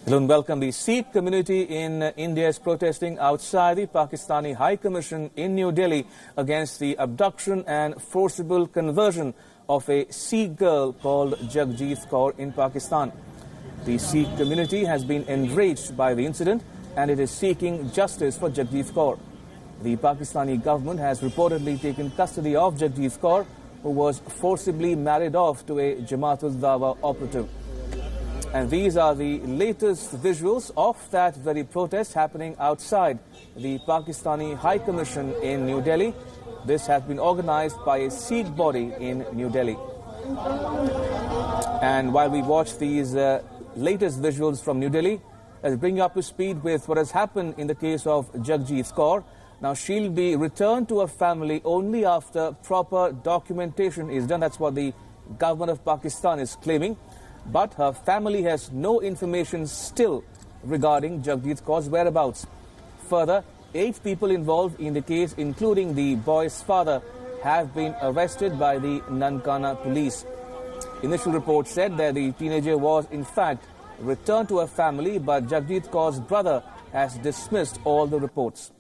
Hello and welcome. The Sikh community in India is protesting outside the Pakistani High Commission in New Delhi against the abduction and forcible conversion of a Sikh girl called Jagjit Kaur in Pakistan. The Sikh community has been enraged by the incident and it is seeking justice for Jagjit Kaur. The Pakistani government has reportedly taken custody of Jagjit Kaur, who was forcibly married off to a Jamaat-ul-Dawa operative. And these are the latest visuals of that very protest happening outside the Pakistani High Commission in New Delhi. This has been organized by a Sikh body in New Delhi. And while we watch these latest visuals from New Delhi, let's bring you up to speed with what has happened in the case of Jagjit Kaur. Now, she'll be returned to her family only after proper documentation is done. That's what the government of Pakistan is claiming. But her family has no information still regarding Jagjit Kaur's whereabouts. Further, 8 people involved in the case, including the boy's father, have been arrested by the Nankana police. Initial reports said that the teenager was in fact returned to her family, but Jagjit Kaur's brother has dismissed all the reports.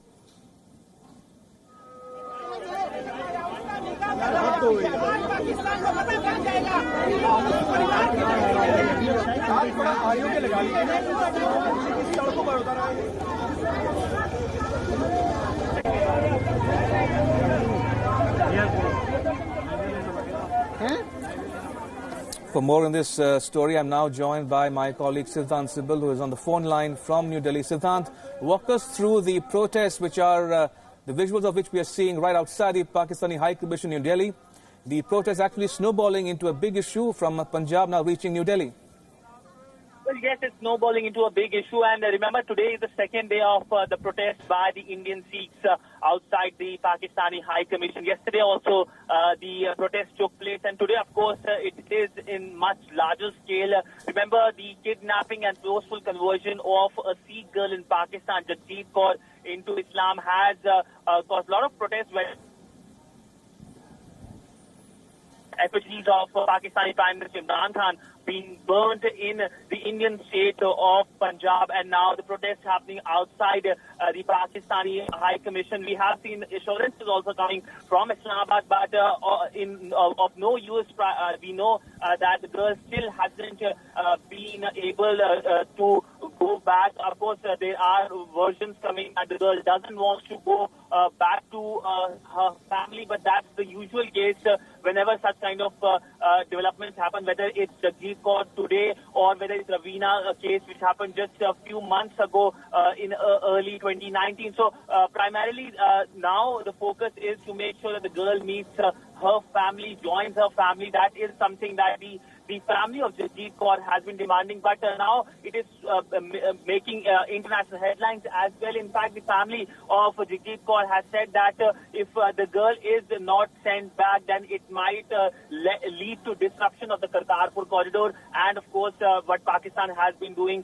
For more on this story, I'm now joined by my colleague Forcible, who is on the phone line from New Delhi. Siddhant, walk us through the protests, which are the visuals of which we are seeing right outside the Pakistani High Commission in New Delhi. The protest actually snowballing into a big issue from Punjab now reaching New Delhi. Well, yes, it's snowballing into a big issue. And remember, today is the second day of the protest by the Indian Sikhs outside the Pakistani High Commission. Yesterday also the protest took place. And today, of course, it is in much larger scale. Remember, the kidnapping and forceful conversion of a Sikh girl in Pakistan, Jagjit Kaur, into Islam has caused a lot of protests where effigies of Pakistani Prime Minister Imran Khan being burnt in the Indian state of Punjab, and now the protests happening outside the Pakistani High Commission. We have seen assurances also coming from Islamabad, but of no use. We know that the girl still hasn't been able to go back. Of course, there are versions coming that the girl doesn't want to go back to her family, but that's the usual case whenever such kind of developments happen, whether it's Jagjit Kaur today or whether it's Ravina case which happened just a few months ago in early 2019. So primarily now the focus is to make sure that the girl meets her family, joins her family. That is something that the family of Jagjit Kaur has been demanding, but now it is making international headlines as well. In fact, the family of Jagjit Kaur has said that if the girl is not sent back, then it might lead to disruption of the Kartarpur corridor, and of course what Pakistan has been doing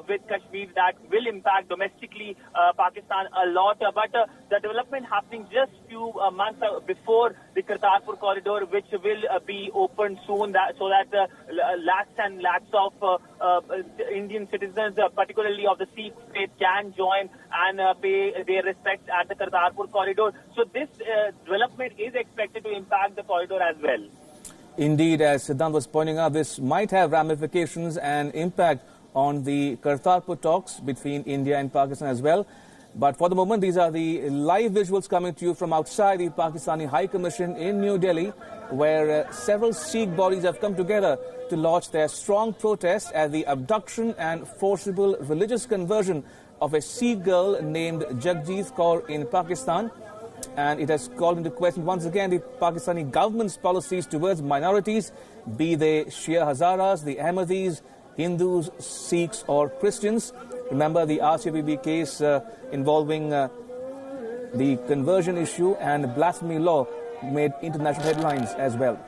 with Kashmir, that will impact domestically Pakistan a lot. But the development happening just few months before the Kartarpur corridor, which will be opened soon, so that lakhs and lakhs of Indian citizens, particularly of the Sikh faith, can join and pay their respects at the Kartarpur corridor. So this development is expected to impact the corridor as well. Indeed, as Siddhant was pointing out, this might have ramifications and impact on the Kartarpur talks between India and Pakistan as well. But for the moment, these are the live visuals coming to you from outside the Pakistani High Commission in New Delhi, where several Sikh bodies have come together to launch their strong protest at the abduction and forcible religious conversion of a Sikh girl named Jagjit Kaur in Pakistan. And it has called into question once again the Pakistani government's policies towards minorities, be they Shia Hazaras, the Ahmadis, Hindus, Sikhs or Christians. Remember the RCBB case involving the conversion issue and blasphemy law made international headlines as well.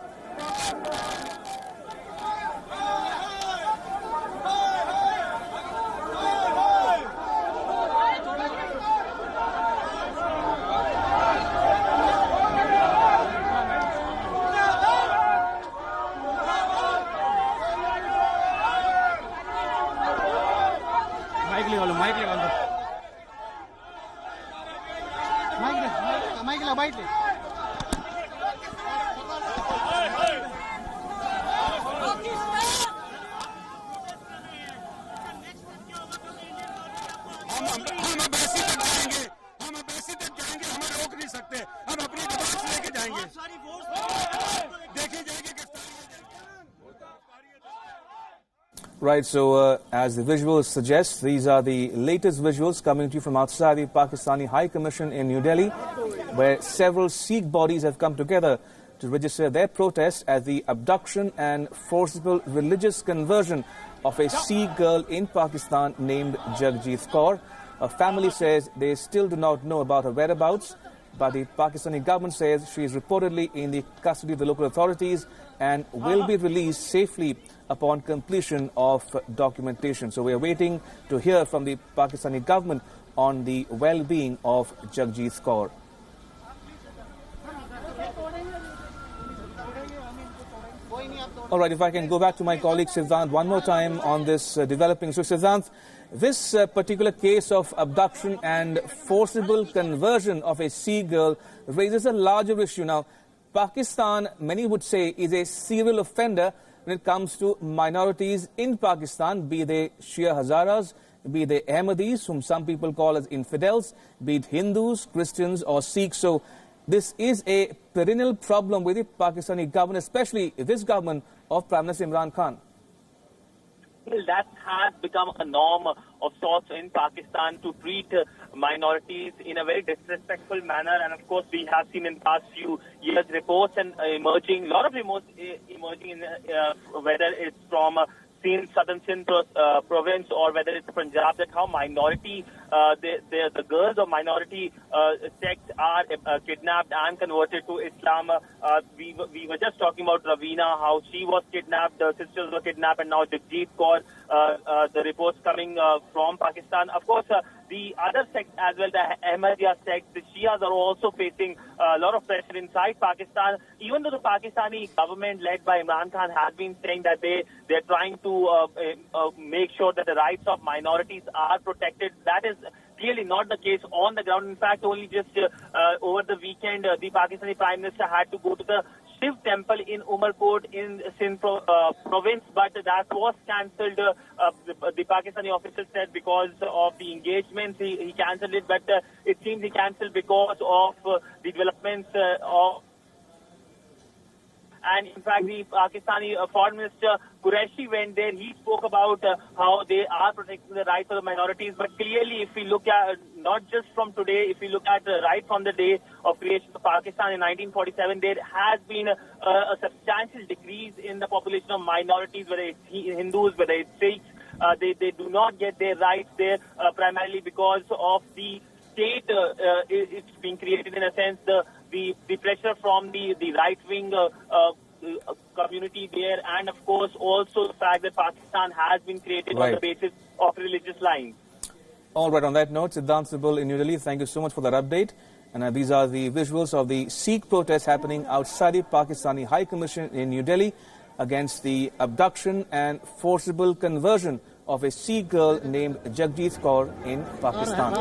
Mike लगा लो mic ले हम embassy तक जाएंगे, हमें रोक नहीं सकते, हम अपनी डिमांड्स लेके जाएंगे। देखी जाएगी Right, so as the visuals suggest, these are the latest visuals coming to you from outside the Pakistani High Commission in New Delhi, where several Sikh bodies have come together to register their protest at the abduction and forcible religious conversion of a Sikh girl in Pakistan named Jagjit Kaur. Her family says they still do not know about her whereabouts, but the Pakistani government says she is reportedly in the custody of the local authorities and will be released safely upon completion of documentation. So we are waiting to hear from the Pakistani government on the well-being of Jagjit Kaur. All right, if I can go back to my colleague Siddhant one more time on this developing. So Siddhant, this particular case of abduction and forcible conversion of a Sikh girl raises a larger issue. Now, Pakistan, many would say, is a serial offender when it comes to minorities in Pakistan, be they Shia Hazaras, be they Ahmadis, whom some people call as infidels, be it Hindus, Christians or Sikhs. So this is a perennial problem with the Pakistani government, especially this government of Prime Minister Imran Khan. Well, that has become a norm of sorts in Pakistan to treat minorities in a very disrespectful manner. And of course, we have seen in past few years reports and emerging, a lot of reports emerging in whether it's from southern Sindh province or whether it's Punjab, that how minority, the girls of minority sects are kidnapped and converted to Islam. We were just talking about Ravina, how she was kidnapped, the sisters were kidnapped, and now Jagjit Kaur, the reports coming from Pakistan. Of course, the other sects as well, the Ahmadiyya sect, the Shias are also facing a lot of pressure inside Pakistan. Even though the Pakistani government led by Imran Khan has been saying that they're trying to make sure that the rights of minorities are protected, that is clearly not the case on the ground. In fact, only just over the weekend, the Pakistani Prime Minister had to go to the Shiv temple in Umarkot in Sindh province, but that was cancelled. The Pakistani official said because of the engagements he cancelled it, but it seems he cancelled because of the developments of. And in fact, the Pakistani Foreign Minister Qureshi went there. He spoke about how they are protecting the rights of the minorities. But clearly, if we look at, not just from today, if we look at right from the day of creation of Pakistan in 1947, there has been a substantial decrease in the population of minorities, whether it's Hindus, whether it's Sikhs. They do not get their rights there primarily because of the state. It's being created in a sense, the pressure from the right-wing community there, and of course also the fact that Pakistan has been created on the basis of religious lines. All right, on that note, Siddhant Sibul in New Delhi, thank you so much for that update. And these are the visuals of the Sikh protests happening outside the Pakistani High Commission in New Delhi against the abduction and forcible conversion of a Sikh girl named Jagjit Kaur in Pakistan.